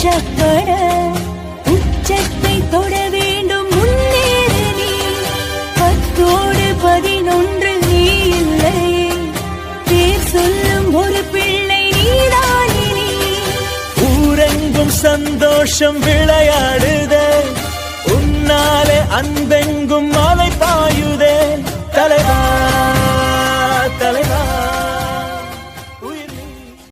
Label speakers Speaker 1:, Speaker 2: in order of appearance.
Speaker 1: கஷ்டப்பட உச்சத்தை தொட வேண்டும் முன்னேறு நீ 10ஓடு 11 நீ இல்லை பேர் சொல்லும் ஒரு பிள்ளை நீதானே நீ
Speaker 2: ஊரெங்கும் சந்தோஷம் விளையாடுத உன்னாலே அந்த